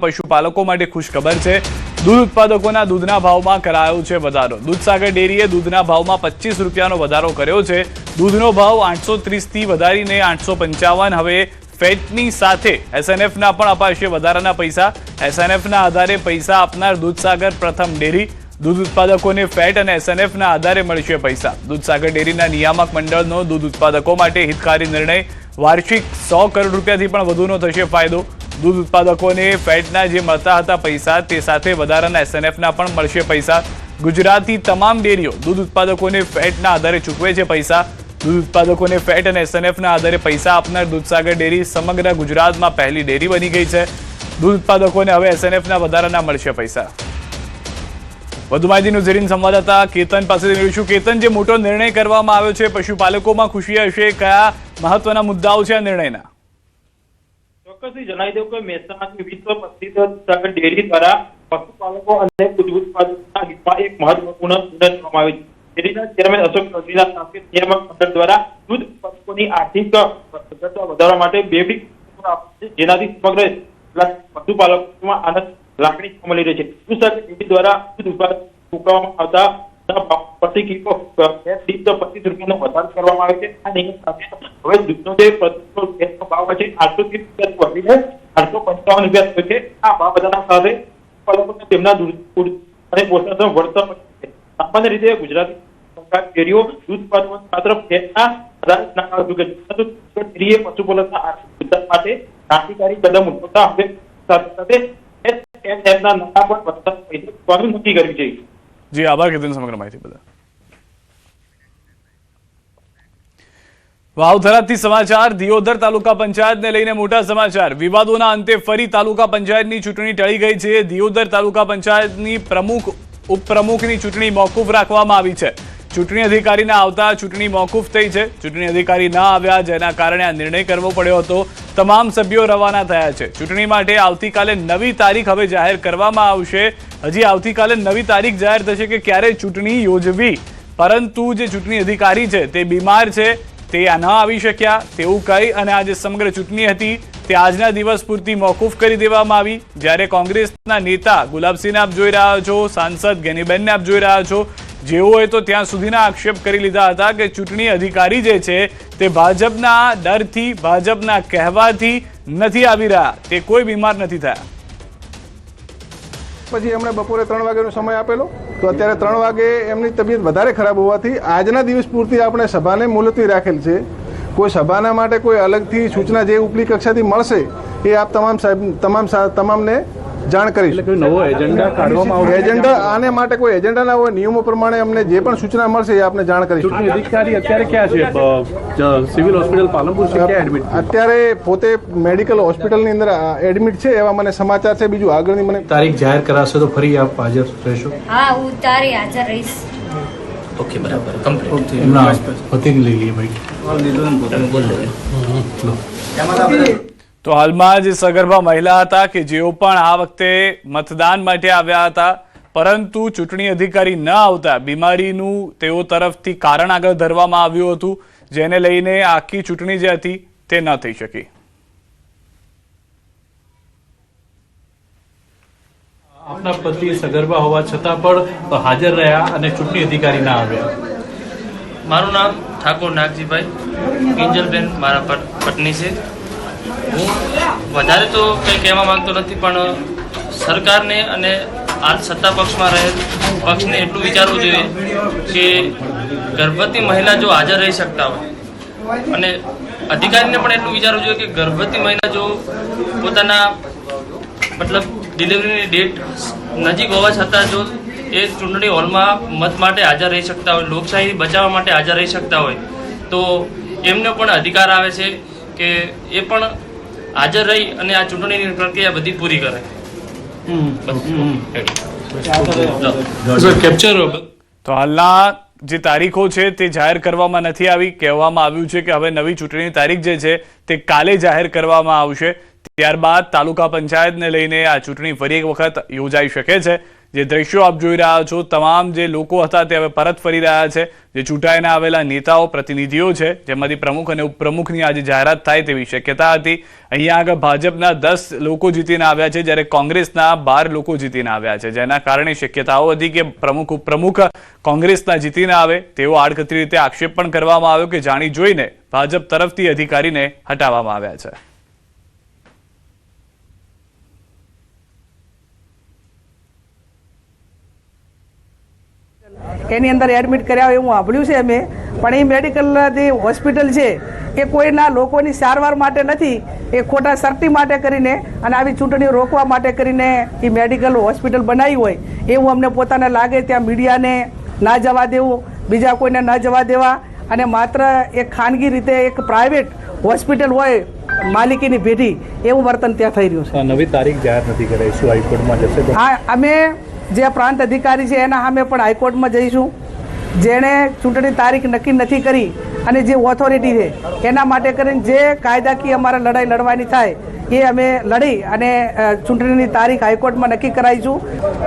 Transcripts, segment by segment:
પશુપાલકો માટે ખુશખબર છે। દૂધ ઉત્પાદકોના દૂધના ભાવમાં કરાયો છે વધારો। દૂધસાગર ડેરીએ દૂધના ભાવમાં 25 રૂપિયાનો વધારો કર્યો છે। દૂધનો ભાવ 830 થી વધારીને 855 હવે ફેટની સાથે એસએનએફના પણ અપાશે વધારાના પૈસા। એસએનએફના આધારે પૈસા આપનાર દૂધસાગર પ્રથમ ડેરી। દૂધ ઉત્પાદકોને ફેટ અને એસએનએફના આધારે મળશે પૈસા। દૂધસાગર ડેરીના નિયામક મંડળનો દૂધ ઉત્પાદકો માટે હિતકારી નિર્ણય। વાર્ષિક 100 કરોડ રૂપિયાથી પણ વધુનો થશે ફાયદો। દૂધ ઉત્પાદકોને ફેટના જે મળતા હતા પૈસા તે સાથે વધારાના એસએનએફના પણ મળશે પૈસા। ગુજરાતની તમામ ડેરીઓ દૂધ ઉત્પાદકોને ફેટના આધારે ચૂકવે છે પૈસા। દૂધ ઉત્પાદકોને ફેટ અને એસએનએફના આધારે પૈસા આપનાર દૂધસાગર ડેરી સમગ્ર ગુજરાતમાં પહેલી ડેરી બની ગઈ છે। દૂધ ઉત્પાદકોને હવે એસએનએફના વધારાના મળશે પૈસા। વધુ માહિતીનું ઝેરીન સંવાદદાતા કેતન પાસેથી મેળવીશું। કેતન, જે મોટો નિર્ણય કરવામાં આવ્યો છે, પશુપાલકોમાં ખુશી હશે, કયા મહત્વના મુદ્દાઓ છે આ નિર્ણયના? ચોક્કસથી જણાવી દઉં કે મહેસાણાની વિશ્વ પ્રસિદ્ધ દૂધસાગર ડેરી દ્વારા પશુપાલકો અને દૂધ ઉત્પાદકોના હિતમાં એક મહત્વપૂર્ણ નિર્ણય કરવામાં આવ્યો છે। ડેરીના ચેરમેન અશોક ચૌધરીના સાથે નિયામક મંડળ દ્વારા દૂધ ઉત્પાદકોની આર્થિક સદ્ધરતા વધારવા માટે બેબી જેનાથી સમગ્ર પશુપાલકોમાં આનંદ લાગણી મળી રહી છે। દૂધસાગર ડેરી દ્વારા દૂધ ઉત્પાદક ચૂકવવામાં આવતા પ્રતિ કિલો 25 રૂપિયાનો વધારો કરવામાં આવે છે। આ નિયમ સાથે હવે દૂધનો જે પ્રતિ ભાવ છે 830 રૂપિયા વધીને 855 રૂપિયા થયો છે। આ ભાવ વધારા સાથે પશુપાલકોને તેમના દૂધ અને પોષણ વળતર મળે છે। સામાન્ય રીતે ગુજરાતી સરકાર ડેરીઓ દૂધ ઉત્પાદકો માત્ર ફેટના આધારે ડેરીએ પશુપાલકના આર્થિક વિકાસ માટે ક્રાંતિકારી કદમ ઉઠાવતા હવે સાથે એસએનએફના નાણાં પણ વધતા પૈસા નક્કી કર્યું છે। જી આભાર કેતન સમગ્ર માહિતી બદલ। વાવથરાથી સમાચાર। દિયોદર તાલુકા પંચાયતને લઈને મોટા સમાચાર। વિવાદોના અંતે ફરી તાલુકા પંચાયતની ચૂંટણી ટળી ગઈ છે। દિયોદર તાલુકા પંચાયતની પ્રમુખ ઉપપ્રમુખની ચૂંટણી મોકૂફ રાખવામાં આવી છે। ચૂંટણી અધિકારીના આવતા ચૂંટણી મોકૂફ થઈ છે। ચૂંટણી અધિકારી ન આવ્યા, જેના કારણે આ નિર્ણય કરવો પડ્યો હતો। તમામ સભ્યો રવાના થયા છે। ચૂંટણી માટે આવતીકાલે નવી તારીખ હવે જાહેર કરવામાં આવશે। હજી આવતીકાલે નવી તારીખ જાહેર થશે કે ક્યારે ચૂંટણી યોજવી, પરંતુ જે ચૂંટણી અધિકારી છે તે બીમાર છે, તે ન આવી શક્યા તેવું કહી અને આ જે સમગ્ર ચૂંટણી હતી તે આજના દિવસ પૂરતી મોકૂફ કરી દેવામાં આવી। જ્યારે કોંગ્રેસના નેતા ગુલાબસિંહને આપ જોઈ રહ્યા છો, સાંસદ ગેનીબેનને આપ જોઈ રહ્યા છો, જેઓએ તો ત્યાં સુધીના આક્ષેપ કરી લીધા હતા કે ચૂંટણી અધિકારી જે છે તે ભાજપના ડરથી, ભાજપના કહેવાથી નથી આવી રહ્યા, તે કોઈ બીમાર નથી થયા। પછી એમણે બપોરે 3 વાગ્યાનો સમય આપેલો, તો અત્યારે 3 વાગે એમની તબિયત વધારે ખરાબ હોવાથી આજના દિવસ પૂરતી આપણે સભાને મુલતવી રાખેલ છે। કોઈ સભાના માટે કોઈ અલગથી સૂચના જે ઉપલી કક્ષાથી મળશે એ આપ તમામને જાણ કરીશ। નવો એજન્ડા કાઢવામાં આવશે? એજન્ડા આને માટે કોઈ એજન્ડા ના હોય, નિયમો પ્રમાણે અમને જે પણ સૂચના મળશે એ આપને જાણ કરીશું। ચૂંટણી અધિકારી અત્યારે ક્યાં છે? સિવિલ હોસ્પિટલ પાલનપુર છે, ક્યાં એડમિટ? અત્યારે પોતે મેડિકલ હોસ્પિટલની અંદર એડમિટ છે એવા મને સમાચાર છે। બીજું આગળની મને તારીખ જાહેર કરાશે તો ફરી આપ હાજર રહેશો? હા, હું તારી હાજર રહીશ। ઓકે, બરાબર, કમ્પ્લીટ। એમના પતિને લઈ લઈએ ભાઈ। તો હાલમાં જે સગર્ભા મહિલા હતા કે જેઓ પણ આ વખતે મતદાન માટે આવ્યા હતા, પરંતુ ચૂંટણી અધિકારી ન આવતા બીમારીનું તેઓ તરફથી કારણ આગળ ધરવામાં આવ્યું હતું, જેને લઈને આખી ચૂંટણી જે હતી તે ન થઈ શકી। આપના પતિ સગર્ભા હોવા છતાં પણ હાજર રહ્યા અને ચૂંટણી અધિકારી ના આવ્યા? મારું નામ ઠાકોર નાગજીભાઈ, કિંજલબેન મારા પત્ની છે। હું વધારે તો કંઈ કહેવા માંગતો નથી, પણ સરકારને અને આ સત્તા પક્ષમાં રહેલ પક્ષને એટલું વિચારવું જોઈએ કે ગર્ભવતી મહિલા જો હાજર રહી શકતા હોય, અને અધિકારીને પણ એટલું વિચારવું જોઈએ કે ગર્ભવતી મહિલા જો પોતાના મતલબ ડિલિવરીની ડેટ નજીક હોવા છતાં જો એ ચૂંટણી હોલમાં મત માટે હાજર રહી શકતા હોય, લોકશાહી બચાવવા માટે હાજર રહી શકતા હોય, તો એમને પણ અધિકાર આવે છે કે એ પણ હાજર રહી અને આ ચૂંટણીની પ્રક્રિયા બધી પૂરી કરે। તો હાલના જે તારીખો છે તે જાહેર કરવામાં નથી આવી। કહેવામાં આવ્યું છે કે હવે નવી ચૂંટણીની તારીખ જે છે તે કાલે જાહેર કરવામાં આવશે। ત્યારબાદ તાલુકા પંચાયતને લઈને આ ચૂંટણી ફરી એક વખત યોજાઈ શકે છે, જે દ્રશ્યો આપ જોઈ રહ્યા છો, તમામ જે લોકો હતા તે હવે પરત ફરી રહ્યા છે. જે ચૂંટાઈને આવેલા નેતાઓ, પ્રતિનિધિઓ છે, જેમાંથી પ્રમુખ અને ઉપપ્રમુખની આજે જાહેરાત થાય તેવી શક્યતા હતી. અહીંયા આગળ ભાજપના 10 લોકો જીતીને આવ્યા છે, જ્યારે કોંગ્રેસના 12 લોકો જીતીને આવ્યા છે, જેના કારણે શક્યતાઓ હતી કે પ્રમુખ ઉપપ્રમુખ કોંગ્રેસના જીતીને આવે તેવો આડકતરી રીતે આક્ષેપ પણ કરવામાં આવ્યો કે જાણી જોઈને ભાજપ તરફથી અધિકારીને હટાવવામાં આવ્યા છે. એની અંદર એડમિટ કર્યા હોય એવું સાંભળ્યું છે અમે, પણ એ મેડિકલ જે હોસ્પિટલ છે એ કોઈના લોકોની સારવાર માટે નથી, એ ખોટા સર્ટી માટે કરીને અને આવી ચૂંટણીઓ રોકવા માટે કરીને એ મેડિકલ હોસ્પિટલ બનાવી હોય એવું અમને પોતાને લાગે. ત્યાં મીડિયાને ના જવા દેવું, બીજા કોઈને ન જવા દેવા, અને માત્ર એક ખાનગી રીતે એક પ્રાઇવેટ હોસ્પિટલ હોય માલિકીની ભેટી એવું વર્તન ત્યાં થઈ રહ્યું છે. નવી તારીખ જાહેર નથી કરાઈ, શું હાઈકોર્ટમાં જશે? હા, અમે જે પ્રાંત અધિકારી છે એના સામે પણ હાઈકોર્ટમાં જઈશું. જેણે ચૂંટણી તારીખ નક્કી નથી કરી અને જે ઓથોરિટી છે એના માટે કરીને જે કાયદાકીય અમારે લડાઈ લડવાની થાય એ અમે લડી અને ચૂંટણીની તારીખ હાઈકોર્ટમાં નક્કી કરાવીશું.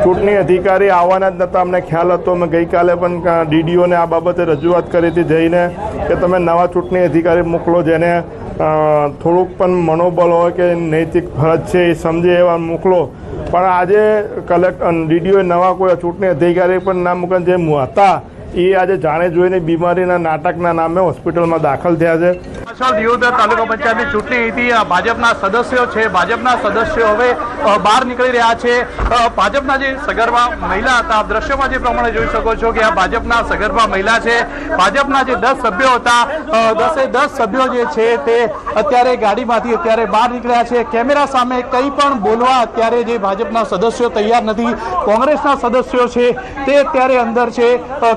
ચૂંટણી અધિકારી આવવાના જ નહોતા, અમને ખ્યાલ હતો. મેં ગઈકાલે પણ ડીડીઓને આ બાબતે રજૂઆત કરી હતી જઈને કે તમે નવા ચૂંટણી અધિકારી મોકલો, જેને થોડુંક પણ મનોબળ હોય કે નૈતિક ફરજ છે એ સમજે એવા મોકલો. પણ આજે ડીડીઓએ નવા કોઈ ચૂંટણી અધિકારી પણ ના મૂકે, જે હતા એ આજે જાણે જોઈને બીમારીના નાટકના નામે હોસ્પિટલમાં દાખલ થયા છે. દિયોદર તાલુકા પંચાયતની ચૂંટણી હતી. ભાજપના સદસ્યો છે, ભાજપના સદસ્યો હવે બહાર નીકળી રહ્યા છે. ભાજપના જે સગર્ભા મહિલા હતા, દ્રશ્યોમાં જે પ્રમાણે જોઈ શકો છો કે આ ભાજપના સગર્ભા મહિલા છે. ભાજપના જે 10 સભ્યો હતા, 10 સભ્યો જે છે તે અત્યારે ગાડીમાંથી અત્યારે બહાર નીકળ્યા છે. કેમેરા સામે કંઈ પણ બોલવા અત્યારે જે ભાજપના સદસ્યો તૈયાર નથી. કોંગ્રેસના સદસ્યો છે તે અત્યારે અંદર છે.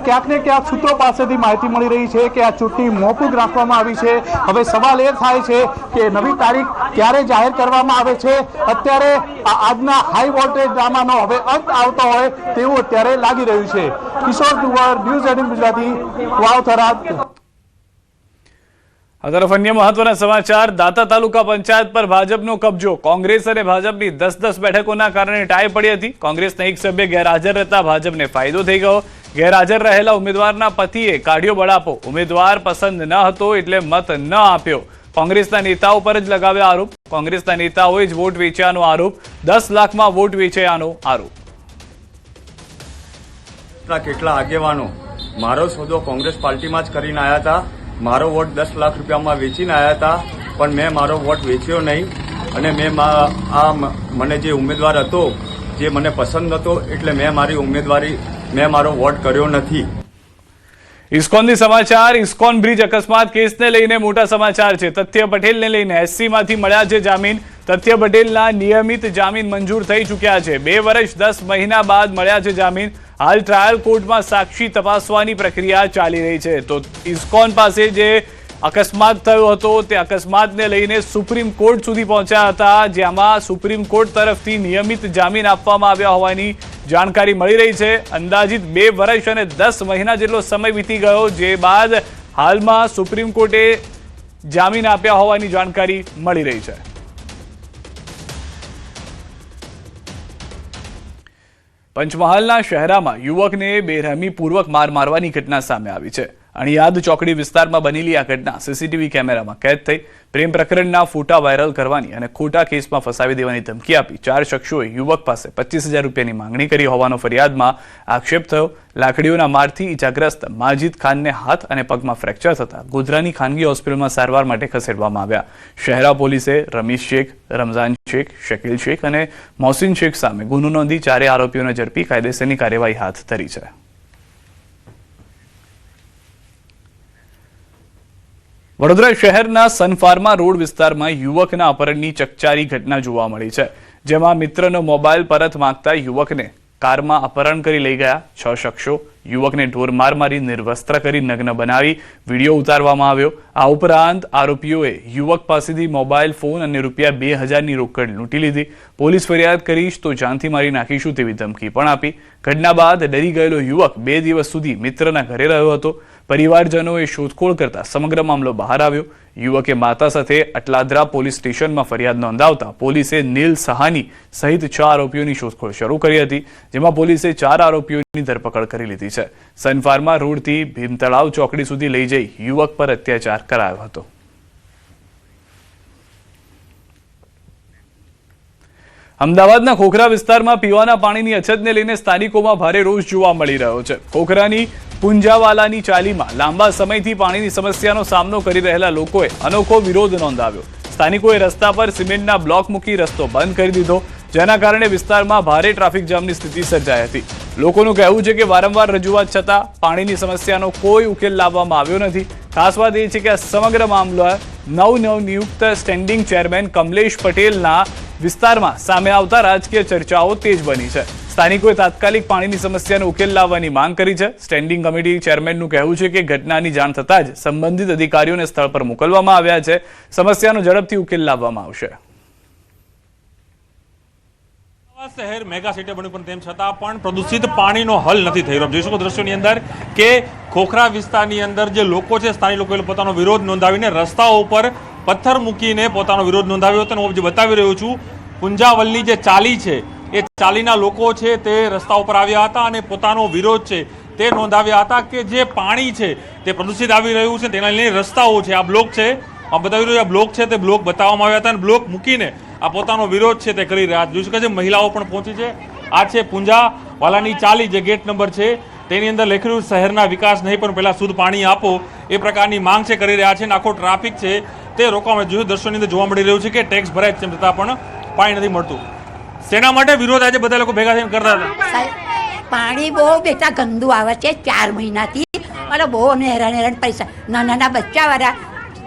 ક્યાંક ને ક્યાંક સૂત્રો પાસેથી માહિતી મળી રહી છે કે આ ચૂંટણી મોકૂફ રાખવામાં આવી છે. હવે સવાલ એ થાય છે કે નવી તારીખ ક્યારે જાહેર કરવામાં આવે છે. અત્યારે આજના હાઈ વોલ્ટેજ ડ્રામાનો હવે અંત આવતો હોય તેવું અત્યારે લાગી રહ્યું છે. કિશોર કુંવર, ન્યૂઝ 18 ગુજરાતી, વાવ થરાદ. આ તરફ અન્ય મહત્વના સમાચાર. દાતા તાલુકા પંચાયત પર ભાજપનો કબજો. કોંગ્રેસ અને ભાજપની 10-10 બેઠકોના કારણે ટાઈ પડી હતી. કોંગ્રેસના એક સભ્ય ગેરહાજર રહેતા ભાજપને ફાયદો થઈ ગયો. ગેરહાજર રહેલા ઉમેદવારના પતિએ કાઢ્યો બળાપો. ઉમેદવાર પસંદ ન હતો એટલે મત ન આપ્યો. કોંગ્રેસના નેતાઓ પર જ લગાવ્યો આરોપ. કોંગ્રેસના નેતાઓએ જ વોટ વેચ્યાનો આરોપ. 10 લાખમાં વોટ વેચાયાનો આરોપ. કેટલા આગેવાનો મારો સોદો કોંગ્રેસ પાર્ટીમાં જ કરીને આવ્યા હતા. મારો વોટ 10 લાખ રૂપિયામાં વેચીને આવ્યા હતા, પણ મેં મારો વોટ વેચ્યો નહીં. અને મને જે ઉમેદવાર હતો જે મને પસંદ હતો એટલે મેં મારો વોટ કર્યો નથી. ઇસ્કોનની સમાચાર. ઇસ્કોન બ્રિજ અકસ્માત કેસને લઈને મોટા સમાચાર છે. તથ્ય પટેલને લઈને SC માંથી મળ્યા છે જામીન. તથ્ય પટેલના નિયમિત જામીન મંજૂર થઈ ચૂક્યા છે. 2 વર્ષ 10 મહિના બાદ મળ્યા છે જામીન. હાલ ટ્રાયલ કોર્ટમાં સાક્ષી તપાસવાની પ્રક્રિયા ચાલી રહી છે. તો ઇસ્કોન પાસે જે અકસ્માત થયો હતો તે અકસ્માતને લઈને સુપ્રીમ કોર્ટ સુધી પહોંચ્યા હતા, જેમાં સુપ્રીમ કોર્ટ તરફથી નિયમિત જામીન આપવામાં આવ્યા હોવાની જાણકારી મળી રહી છે. અંદાજિત 2 વર્ષ અને 10 મહિના જેટલો સમય વીતી ગયો, જે બાદ હાલમાં સુપ્રીમ કોર્ટે જામીન આપ્યા હોવાની જાણકારી મળી રહી છે. પંચમહાલના શહેરામાં યુવકને બેરહેમીપૂર્વક મારવાની ઘટના સામે આવી છે. અણિયાદ ચોકડી વિસ્તારમાં બનેલી આ ઘટના સીસીટીવી કેમેરામાં કેદ થઈ. પ્રેમ પ્રકરણના ફોટા વાયરલ કરવાની અને ખોટા કેસમાં ફસાવી દેવાની ધમકી આપી 4 શખ્સોએ યુવક પાસે 25,000 રૂપિયાની માંગણી કરી હોવાનો ફરિયાદમાં આક્ષેપ થયો. લાકડીઓના મારથી ઇજાગ્રસ્ત માજીદ ખાનને હાથ અને પગમાં ફ્રેક્ચર થતા ગોધરાની ખાનગી હોસ્પિટલમાં સારવાર માટે ખસેડવામાં આવ્યા. શહેરા પોલીસે રમીશ શેખ, રમઝાન શેખ, શકીલ શેખ અને મોહસિન શેખ સામે ગુનો નોંધી 4 આરોપીઓને ઝડપી કાયદેસરની કાર્યવાહી હાથ ધરી છે. વડોદરા શહેરના સનફાર્મા રોડ વિસ્તારમાં યુવકના અપહરણની ચકચારી ઘટના જોવા મળી છે, જેમાં મિત્રનો મોબાઈલ પરત માંગતા યુવકને કારમાં અપહરણ કરી લઈ ગયા 6 શખ્સો. યુવકને ઢોર માર મારી નિર્વસ્ત્ર કરી નગ્ન બનાવી વિડીયો ઉતારવામાં આવ્યો. આ ઉપરાંત આરોપીઓએ યુવક પાસેથી મોબાઈલ ફોન અને ₹2,000ની રોકડ લૂંટી લીધી. પોલીસ ફરિયાદ કરીશ તો જાનથી મારી નાખીશું તેવી ધમકી પણ આપી. ઘટના બાદ ડરી ગયેલો યુવક 2 દિવસ સુધી મિત્રના ઘરે રહ્યો હતો. પરિવારજનોએ શોધખોળ કરતા સમગ્ર મામલો બહાર આવ્યો. યુવકે માતા સાથે અટલાદરા પોલીસ સ્ટેશનમાં ફરિયાદ નોંધાવતા પોલીસે નીલ સહાની સહિત 6 આરોપીઓની શોધખોળ શરૂ કરી હતી, જેમાં પોલીસે 4 આરોપીઓની ધરપકડ કરી લીધી છે. સનફાર્મા રોડથી ભીમતળાવ ચોકડી સુધી લઈ જઈ યુવક પર અત્યાચાર કરાયો હતો. અમદાવાદના ખોખરા વિસ્તારમાં પીવાના પાણીની અછતને લઈને સ્થાનિકોમાં ભારે રોષ જોવા મળી રહ્યો છે. ખોખરાની પુંજાવાલાની ચાલીમાં લાંબા સમયથી પાણીની સમસ્યાનો સામનો કરી રહેલા લોકોએ અનોખો વિરોધ નોંધાવ્યો. સ્થાનિકોએ રસ્તા પર સિમેન્ટના બ્લોક મૂકી રસ્તો બંધ કરી દીધો, જેના કારણે વિસ્તારમાં ભારે ટ્રાફિક જામની સ્થિતિ સર્જાઈ હતી. લોકોનું કહેવું છે કે વારંવાર રજૂઆત છતાં પાણીની સમસ્યાનો કોઈ ઉકેલ લાવવામાં આવ્યો નથી. ખાસ વાત એ છે કે આ સમગ્ર મામલો નવનિયુક્ત સ્ટેન્ડિંગ ચેરમેન કમલેશ પટેલના વિસ્તારમાં સામે આવતા રાજકીય ચર્ચાઓ તેજ બની છે. સ્થાનિકોએ તાત્કાલિક પાણીની સમસ્યાનો ઉકેલ લાવવાની માંગ કરી છે. સ્ટેન્ડિંગ કમિટી ચેરમેનનું કહેવું છે કે ઘટનાની જાણ થતાં જ સંબંધિત અધિકારીઓને સ્થળ પર મોકલવામાં આવ્યા છે. સમસ્યાનો ઝડપથી ઉકેલ લાવવામાં આવશે. શહેર મેગા સિટી બન્યું પણ તેમ છતાં પણ પ્રદૂષિત પાણીનો હલ નથી થઈ રહ્યો. જોઈ શકો દ્રશ્યોની અંદર કે ખોખરા વિસ્તારની અંદર જે લોકો છે, સ્થાનિક લોકોએ પોતાનો વિરોધ નોંધાવીને રસ્તાઓ ઉપર પથ્થર મૂકીને પોતાનો વિરોધ નોંધાવ્યો હતો. હું જે બતાવી રહ્યો છું, પુંજાવલની જે ચાલી છે એ ચાલીના લોકો છે તે રસ્તા ઉપર આવ્યા હતા અને પોતાનો વિરોધ છે તે નોંધાવ્યા હતા કે જે પાણી છે તે પ્રદૂષિત આવી રહ્યું છે, તેના લઈને રસ્તાઓ છે, આ બ્લોક છે, આ બતાવી રહ્યું, આ બ્લોક છે તે બ્લોક બતાવવામાં આવ્યા હતા અને બ્લોક મૂકીને આ પોતાનો વિરોધ છે તે કરી રહ્યા. જોઈ શકાય છે મહિલાઓ પણ પહોંચી છે. આ છે પુંજાવાલાની ચાલી, જે ગેટ નંબર છે તેની અંદર લખેલું શહેરના વિકાસ નહીં પણ પહેલા શુદ્ધ પાણી આપો, એ પ્રકારની માંગ છે કરી રહ્યા છે. અને આખો ટ્રાફિક છે તે રોકવામાં જોયું દર્શનની અંદર જોવા મળી રહ્યું છે કે ટેક્સ ભરાય તેમ છતાં પણ પાણી નથી મળતું. શેના માટે વિરોધ આજે બધા લોકો ભેગા થઈને કરતા હતા? પાણી બહુ બેટા ગંદુ આવે છે 4 મહિનાથી અને બહુ અમને હેરાન પૈસા નાના બચ્ચાવાળા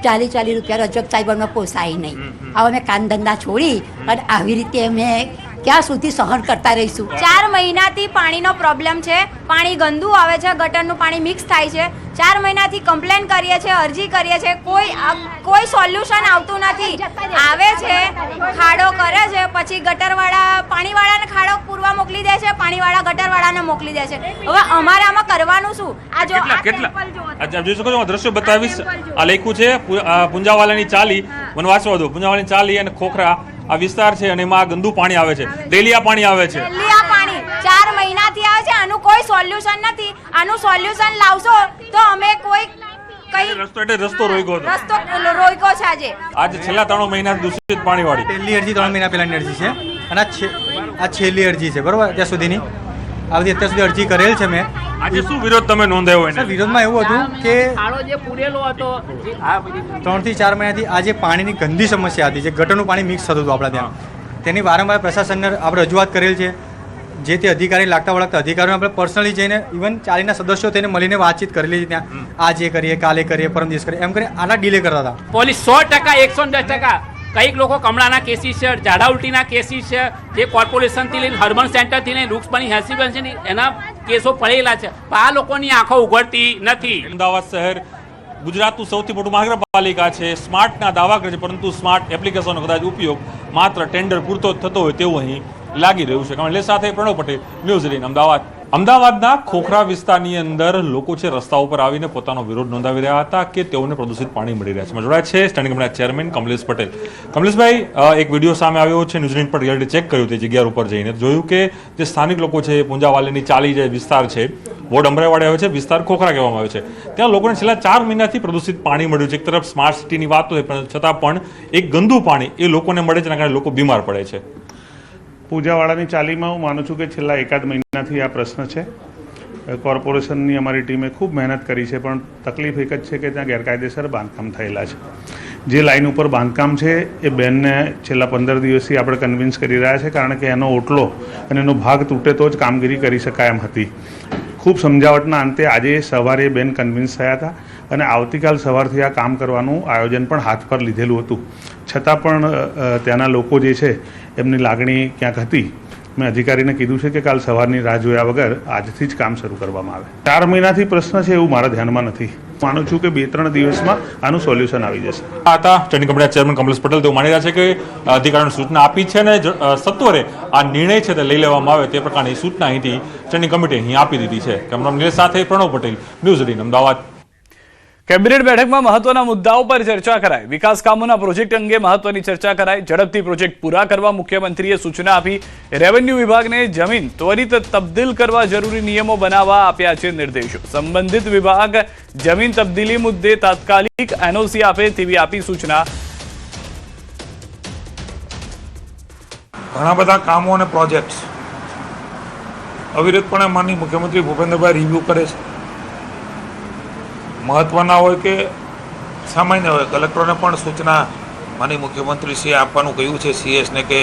40 રૂપિયા રજક સાહેબનો પોસાય નહીં. હવે અમે કામ ધંધા છોડી અને આવી રીતે અમે ક્યાં સુધી સહન કરતા રહીશું? 4 મહિનાથી પાણીનો પ્રોબ્લેમ છે. પાણી ગંદુ આવે છે, ગટરનું પાણી મિક્સ થાય છે. 4 મહિનાથી કમ્પ્લેન કરીએ છીએ, અરજી કરીએ છીએ, કોઈ સોલ્યુશન આવતું નથી. આવે છે, ખાડો કરે છે, પછી ગટરવાળા પાણીવાળાને ખાડો પૂરવા મોકલી દે છે, પાણીવાળા ગટરવાળાને મોકલી દે છે. હવે અમારે આમાં કરવાનું શું? આ જો જોઈ શકો છો, દ્રશ્યો બતાવીશ. આ લખ્યું છે પુંજાવાલાની ચાલી, મને વાંચવા દો. પુંજાવાલાની ચાલી અને ખોખરા આ વિસ્તાર છે અને એમાં ગંદુ પાણી આવે છે, ડેલી આ પાણી આવે છે. 4 મહિનાથી આવે છે. આનું કોઈ સોલ્યુશન નથી. આનું સોલ્યુશન લાવશો તો અમે રસ્તો રોક્યો છે. આજે છેલ્લા 3 મહિના દૂષિત પાણી વાળી પહેલી અરજી 3 મહિના પહેલાની અરજી છે અને આ છેલ્લી અરજી છે, બરોબર? અત્યાર સુધીની આ બધી અત્યાર સુધી અરજી કરેલ છે મેં. આજે શું વિરોધ તમે નોંધાયો? સર, વિરોધમાં એવું હતું કે 3 થી 4 મહિનાથી આ જે પાણીની ગંદી સમસ્યા હતી, જે ગટરનું પાણી મિક્સ થતું હતું આપણા ત્યાં, તેની વારંવાર પ્રશાસનને આપણે રજૂઆત કરેલ છે. જે તે અધિકારી લાગતા વળગતા અધિકારીઓ આપણે પર્સનલી જઈને ઇવન ચાલીના સદસ્યો તેને મળીને વાતચીત કરેલી છે. ત્યાં આજે કરીએ, કાલે કરીએ, પરમ દિવસ કરીએ, એમ કરીને આના ડીલે કરતા હતા. પોલીસ 100%, 110%. કંઈક લોકો કમળાના કેસીસ છે, ઝાડા ઉલટીના કેસીસ છે, જે કોર્પોરેશનથી લઈને હર્બન સેન્ટરથી લઈને વૃક્ષપણી હેસિબન્સની એના કેસો પડેલા છે. આ લોકોની આંખો ઉઘડતી નથી. અમદાવાદ શહેર ગુજરાતનું સૌથી મોટું મહાનગરપાલિકા છે, સ્માર્ટના દાવા કરે છે, પરંતુ સ્માર્ટ એપ્લિકેશનનો કદાચ ઉપયોગ માત્ર ટેન્ડર પૂરતો થતો હોય તેવું અહીં લાગી રહ્યું છે. કમલેશ સાથે પ્રણવ પટેલ, ન્યૂઝ 18 અમદાવાદ. અમદાવાદના ખોખરા વિસ્તારની અંદર લોકો છે રસ્તા ઉપર આવીને પોતાનો વિરોધ નોંધાવી રહ્યા હતા કે તેઓને પ્રદૂષિત પાણી મળી રહ્યા છે. જોડાયા છે સ્ટેન્ડિંગ કમિટીના ચેરમેન કમલેશ પટેલ. કમલેશભાઈ, એક વિડીયો સામે આવ્યો છે, ન્યૂઝ 18 પર રિયાલિટી ચેક કર્યું તે જગ્યા ઉપર જઈને જોયું કે જે સ્થાનિક લોકો છે, પુંજાવાલાની ચાલી જે વિસ્તાર છે, વોર્ડ અમરાઈવાડી આવે છે, વિસ્તાર ખોખરા કહેવામાં આવે છે, ત્યાં લોકોને છેલ્લા 4 મહિનાથી પ્રદૂષિત પાણી મળ્યું છે. એક તરફ સ્માર્ટ સિટીની વાત હોય પણ છતાં પણ એક ગંદુ પાણી એ લોકોને મળે છે, એના કારણે લોકો બીમાર પડે છે. પૂજાવાળાની ચાલીમાં હું માનું છું કે છેલ્લા 1 મહિનાથી આ પ્રશ્ન છે. કોર્પોરેશનની અમારી ટીમે ખૂબ મહેનત કરી છે, પણ તકલીફ એક જ છે કે ત્યાં ગેરકાયદેસર બાંધકામ થયેલા છે. જે લાઈન ઉપર બાંધકામ છે એ બેનને છેલ્લા 15 દિવસથી આપણે કન્વિન્સ કરી રહ્યા છે, કારણ કે એનો ઓટલો અને એનો ભાગ તૂટે તો જ કામગીરી કરી શકાય એમ હતી. ખૂબ સમજાવટના અંતે આજે સવારે બેન કન્વિન્સ થયા હતા અને આવતીકાલ સવારથી આ કામ કરવાનું આયોજન પણ હાથ પર લીધેલું હતું. છતાં પણ ત્યાંના લોકો જે છે એમની લાગણી ક્યાંક હતી. મેં અધિકારીને કીધું છે કે કાલ સવારની રાહ જોયા વગર આજથી જ કામ શરૂ કરવામાં આવે. 4 મહિનાથી પ્રશ્ન છે એવું મારા ધ્યાનમાં નથી. માનું છું કે 2-3 દિવસમાં આનું સોલ્યુશન આવી જશે. આ હતા સ્ટેન્ડિંગ કમિટીના ચેરમેન કમલેશ પટેલ. તેઓ માની રહ્યા છે કે અધિકારીઓને સૂચના આપી છે અને સત્વરે આ નિર્ણય છે તે લઈ લેવામાં આવે તે પ્રકારની સૂચના અહીંથી સ્ટેન્ડિંગ કમિટી અહીં આપી દીધી છે. કેમેરામેન નિલેશ સાથે પ્રણવ પટેલ, ન્યૂઝ 18 અમદાવાદ. કેબિનેટ બેઠકમાં મહત્વના મુદ્દાઓ પર ચર્ચા કરાઈ. વિકાસ કામોના પ્રોજેક્ટ અંગે મહત્વની ચર્ચા કરાઈ. ઝડપથી પ્રોજેક્ટ પૂરા કરવા મુખ્યમંત્રીએ સૂચના આપી. રેવન્યુ વિભાગને જમીન ત્વરિત તબદીલ કરવા જરૂરી નિયમો બનાવવા આપ્યા છે નિર્દેશો. સંબંધિત વિભાગ જમીન તબદીલી મુદ્દે તાત્કાલિક એનઓસી આપે તેવી આપી સૂચના. ઘણા બધા કામો અને પ્રોજેક્ટ્સ અવિરતપણે માનનીય મુખ્યમંત્રી ભૂપેન્દ્રભાઈ રિવ્યૂ કરે છે. મહત્વના હોય કે સામાન્ય હોય, કલેક્ટરોને પણ સૂચના માનનીય મુખ્યમંત્રીશ્રીએ આપવાનું કહ્યું છે સીએસને કે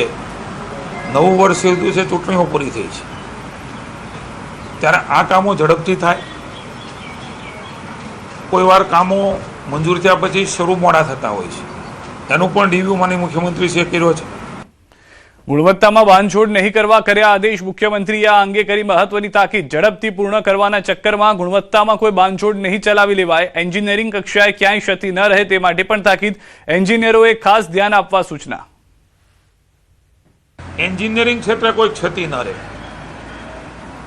નવું વર્ષ થયું છે, ચૂંટણીઓ પૂરી થઈ છે, ત્યારે આ કામો ઝડપથી થાય. કોઈ વાર કામો મંજૂર થયા પછી શરૂ મોડા થતા હોય છે, એનું પણ રિવ્યૂ માનનીય મુખ્યમંત્રીશ્રીએ કર્યો છે. ગુણવત્તામાં બાંધછોડ નહીં કરવા કર્યા આદેશ. મુખ્યમંત્રીએ આ અંગે કરી મહત્વની તાકીદ. ઝડપથી પૂર્ણ કરવાના ચક્કરમાં ગુણવત્તામાં કોઈ બાંધછોડ નહીં ચલાવી લેવાય. એન્જિનિયરિંગ કક્ષાએ ક્યાંય ક્ષતિ ન રહે તે માટે પણ તાકીદ. એન્જિનિયરોએ ખાસ ધ્યાન આપવા સૂચના. એન્જિનિયરિંગ ક્ષેત્રે કોઈ ક્ષતિ ન રહે.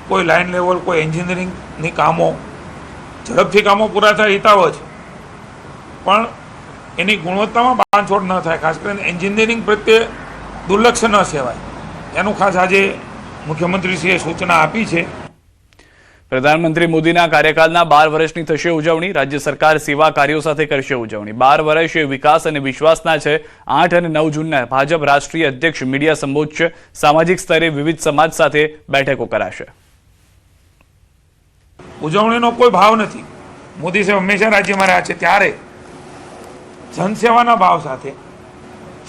કોઈ લાઇન લેવલ, કોઈ એન્જિનિયરિંગની કામો ઝડપથી કામો પૂરા થાય હિતાવ છે, પણ એની ગુણવત્તામાં બાંધછોડ ન થાય. ખાસ કરીને એન્જિનિયરિંગ પ્રત્યે દુર્લક્ષ ન સેવાય, એનું ખાસ આજે મુખ્યમંત્રીશ્રીએ સૂચના આપી છે. પ્રધાનમંત્રી મોદીના કાર્યકાળના 12 વર્ષની થશે ઉજવણી. રાજ્ય સરકાર સેવા કાર્યો સાથે કરશે ઉજવણી. 12 વર્ષ એ વિકાસ અને વિશ્વાસના છે. 8 અને 9 જૂનના ભાજપ રાષ્ટ્રીય અધ્યક્ષ મીડિયા સંબોધશે. સામાજિક સ્તરે વિવિધ સમાજ સાથે બેઠકો કરાશે. ઉજવણીનો કોઈ ભાવ નથી. મોદી સાહેબ હંમેશા રાજ્યમાં રહ્યા છે, ત્યારે જનસેવાના ભાવ સાથે,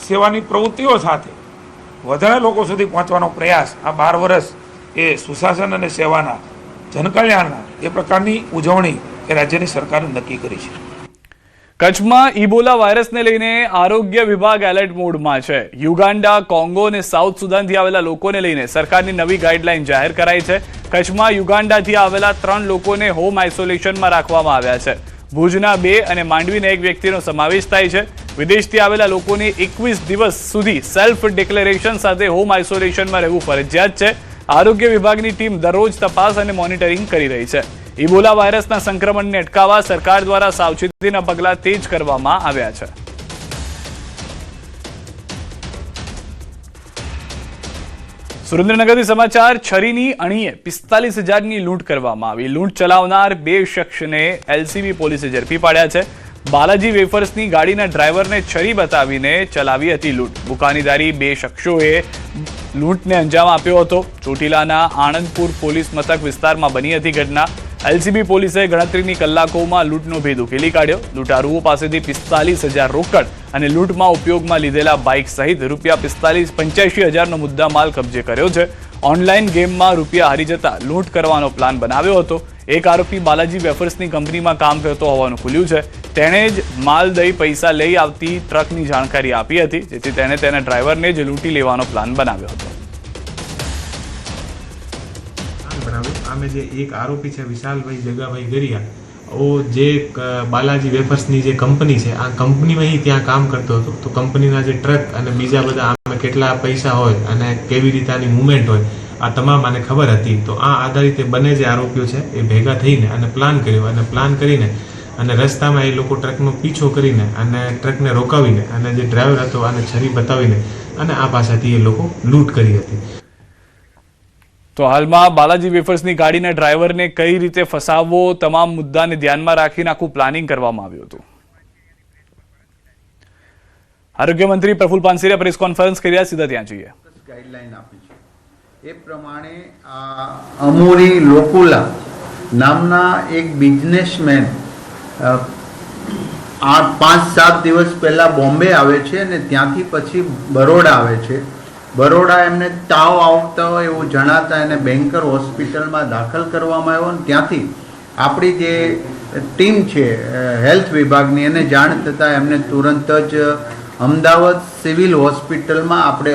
સેવાની પ્રવૃત્તિઓ સાથે વધારે લોકો સુધી પહોંચવાનો પ્રયાસ આ 12 વર્ષ એ સુશાસન અને સેવાના, જનકલ્યાણના એ પ્રકારની ઉજવણી એ રાજ્યની સરકારે નક્કી કરી છે. કચ્છમાં ઇબોલા વાયરસને લઈને આરોગ્ય વિભાગ એલર્ટ મોડમાં છે. યુગાન્ડા, કોંગો અને સાઉથ સુદાનથી આવેલા લોકોને લઈને સરકારની નવી ગાઈડલાઈન જાહેર કરાઈ છે. કચ્છમાં યુગાન્ડાથી આવેલા 3 લોકોને હોમ આઇસોલેશનમાં રાખવામાં આવ્યા છે. ભુજના 2 અને માંડવીના 1 વ્યક્તિનો સમાવેશ થાય છે. વિદેશથી આવેલા લોકોને 21 દિવસ સુધી સેલ્ફ ડિક્લેરેશન સાથે હોમ આઇસોલેશનમાં રહેવું ફરજિયાત છે. આરોગ્ય વિભાગની ટીમ દરરોજ તપાસ અને મોનિટરિંગ કરી રહી છે. ઇબોલા વાયરસના સંક્રમણને અટકાવવા સરકાર દ્વારા સાવચેતીના પગલાં તેજ કરવામાં આવ્યા છે. સુરેન્દ્રનગરથી સમાચાર. છરીની અણીએ 45,000ની લૂંટ કરવામાં આવી. લૂંટ ચલાવનાર 2 શખ્સને એલસીબી પોલીસે ઝડપી પાડ્યા છે. બાલાજી વેફર્સની ગાડીના ડ્રાઈવરને છરી બતાવીને ચલાવી હતી લૂંટ. બુકાનીદારી 2 શખ્સોએ લૂંટને અંજામ આપ્યો હતો. ચોટીલાના આણંદપુર પોલીસ મથક વિસ્તારમાં બની હતી ઘટના. એલસીબી પોલીસે ગણતરીની કલાકોમાં લૂંટનો ભેદ ઉકેલી કાઢ્યો. લૂંટારુઓ પાસેથી 45,000 રોકડ અને લૂંટમાં ઉપયોગમાં લીધેલા બાઇક સહિત ₹85,000નો મુદ્દા માલ કબજે કર્યો છે. ઓનલાઈન ગેમમાં રૂપિયા હારી જતા લૂંટ કરવાનો પ્લાન બનાવ્યો હતો. એક આરોપી બાલાજી વેફર્સની કંપનીમાં કામ કરતો હોવાનું ખુલ્યું છે. તેણે જ માલ દઈ પૈસા લઈ આવતી ટ્રકની જાણકારી આપી હતી, જેથી તેણે તેના ડ્રાઈવરને જ લૂંટી લેવાનો પ્લાન બનાવ્યો હતો. આમે જે એક આરોપી છે વિશાલભાઈ જગાભાઈ ગરિયા, ઓ જે બાલાજી વેફર્સની જે કંપની છે, આ કંપનીમાં ત્યાં કામ કરતો હતો. તો કંપનીના જે ટ્રક અને બીજા બધા આમાં કેટલા પૈસા હોય અને કેવી રીતે આની મુવમેન્ટ હોય, આ તમામ આને ખબર હતી. તો આ આધારિત બંને જે આરોપીઓ છે એ ભેગા થઈને અને પ્લાન કર્યો, અને પ્લાન કરીને અને રસ્તામાં એ લોકો ટ્રકનો પીછો કરીને અને ટ્રકને રોકાવીને અને જે ડ્રાઈવર હતો આને છરી બતાવીને અને આ પાસેથી એ લોકો લૂંટ કરી હતી. તો હાલમાં બાલાજી વેફર્સની ગાડીના ડ્રાઈવરને કઈ રીતે ફસાવવો, તમામ મુદ્દાને ધ્યાનમાં રાખીને આખું પ્લાનિંગ કરવામાં આવ્યું હતું. આરોગ્ય મંત્રી પ્રફુલ પાનસેરિયા પ્રેસ કોન્ફરન્સ કર્યા. સીધા ત્યાં જઈએ. ગાઈડલાઈન આપી છે એ પ્રમાણે આ અમૂરી લોકુલા નામના એક બિઝનેસમેન 5-7 દિવસ પહેલા બોમ્બે આવે છે અને ત્યાંથી પછી બરોડા આવે છે. બરોડા એમને તાવ આવતો હોય એવું જણાતા એને બેન્કર હોસ્પિટલમાં દાખલ કરવામાં આવ્યો, અને ત્યાંથી આપણી જે ટીમ છે હેલ્થ વિભાગની એને જાણ થતાં એમને તુરંત જ અમદાવાદ સિવિલ હોસ્પિટલમાં આપણે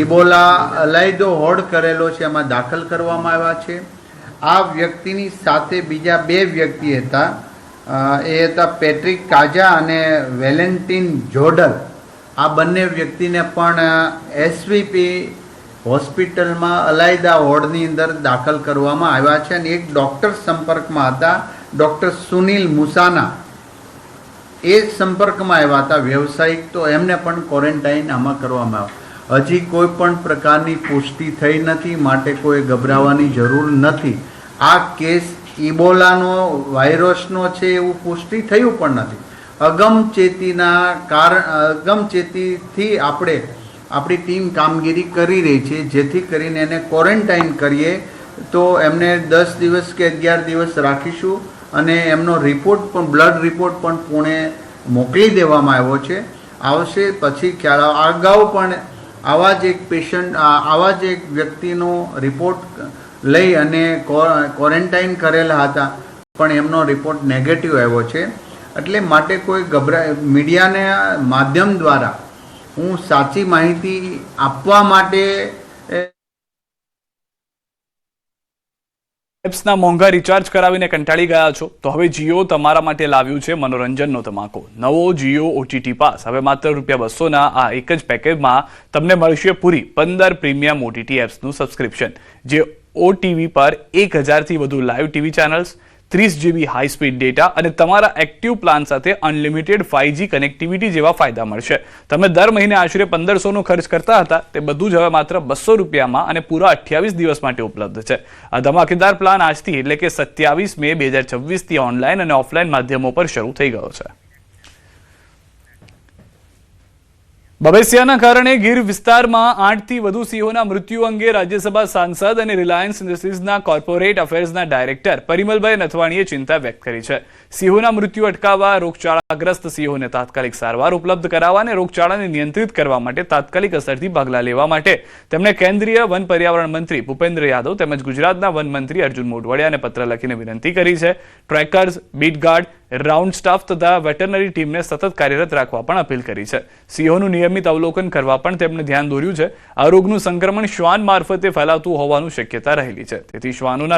ઇબોલા અલાયદો હોડ કરેલો છે, એમાં દાખલ કરવામાં આવ્યા છે. આ વ્યક્તિની સાથે બીજા 2 વ્યક્તિ હતા. એ હતા પેટ્રિક કાજા અને વેલેન્ટિન જોડલ. આ બંને વ્યક્તિને પણ એસવીપી હોસ્પિટલમાં અલાયદા વોર્ડની અંદર દાખલ કરવામાં આવ્યા છે, અને એક ડૉક્ટર સંપર્કમાં હતા ડૉક્ટર સુનિલ મુસાના એ સંપર્કમાં આવ્યા હતા વ્યવસાયિક, તો એમને પણ ક્વોરન્ટાઇન આમાં કરવામાં આવ્યો. હજી કોઈ પણ પ્રકારની પુષ્ટિ થઈ નથી, માટે કોઈ ગભરાવાની જરૂર નથી. આ કેસ ઇબોલાનો વાયરસનો છે એવું પુષ્ટિ થયું પણ નથી. અગમચેતીથી આપણી ટીમ કામગીરી કરી રહી છે, જેથી કરીને એને ક્વોરન્ટાઇન કરીએ તો એમને 10 દિવસ કે 11 દિવસ રાખીશું અને એમનો રિપોર્ટ પણ બ્લડ રિપોર્ટ પણ પુણે મોકલી દેવામાં આવ્યો છે. આવશે પછી ખ્યાલ. અગાઉ પણ આવા જ એક પેશન્ટ આવા જ એક વ્યક્તિનો રિપોર્ટ લઈ અને ક્વોરન્ટાઇન કરેલા હતા, પણ એમનો રિપોર્ટ નેગેટિવ આવ્યો છે. એટલે માટે કોઈ મીડિયાના માધ્યમ દ્વારા હું સાચી માહિતી આપવા માટે એપ્સના મોંઘા રિચાર્જ કરાવીને કંટાળી ગયા છો તો હવે જીઓ તમારા માટે લાવ્યું છે મનોરંજનનો ધમાકો. નવો જીઓ OTT પાસ હવે માત્ર ₹200ના આ એક જ પેકેજમાં તમને મળશે પૂરી 15 પ્રીમિયમ OTT એપ્સનું સબસ્ક્રિપ્શન, જે OTV પર 1000થી વધુ live TV channels, 30 GB high speed data અને તમારા એક્ટિવ પ્લાન સાથે અનલિમિટેડ 5G કનેક્ટિવિટી જેવા ફાયદા મળશે. તમે દર મહિને આશરે 1500નો ખર્ચ કરતા હતા તે બધું જ હવે માત્ર ₹200 અને પૂરા 28 દિવસ માટે ઉપલબ્ધ છે. આ ધમાકેદાર પ્લાન આજથી એટલે કે 27 મે 2026થી ઓનલાઈન અને ઓફલાઈન માધ્યમો પર શરૂ થઈ ગયો છે. બબેસિયાના કારણે ગીર વિસ્તારમાં 8થી વધુ સિંહોના મૃત્યુ અંગે રાજ્યસભા સાંસદ અને રિલાયન્સ ઇન્ડસ્ટ્રીઝના કોર્પોરેટ અફેર્સના ડાયરેક્ટર પરિમલભાઈ નથવાણીએ ચિંતા વ્યક્ત કરી છે. સિંહોના મૃત્યુ અટકાવવા, રોગચાળાગ્રસ્ત સિંહોને તાત્કાલિક સારવાર ઉપલબ્ધ કરાવવા અને રોગચાળાને નિયંત્રિત કરવા માટે તાત્કાલિક અસરથી પગલાં લેવા માટે તેમણે કેન્દ્રીય વન પર્યાવરણ મંત્રી ભૂપેન્દ્ર યાદવ તેમજ ગુજરાતના વન મંત્રી અર્જુન મોઢવાડિયાને પત્ર લખીને વિનંતી કરી છે. Trackers, beat guard, round staff તથા વેટરનરી ટીમને સતત કાર્યરત રાખવા પણ અપીલ કરી છે. સિંહોનું નિયમિત અવલોકન કરવા પણ તેમણે ધ્યાન દોર્યું છે. આ રોગનું સંક્રમણ શ્વાન મારફતે ફેલાતું હોવાની શક્યતા રહેલી છે, તેથી શ્વાનોના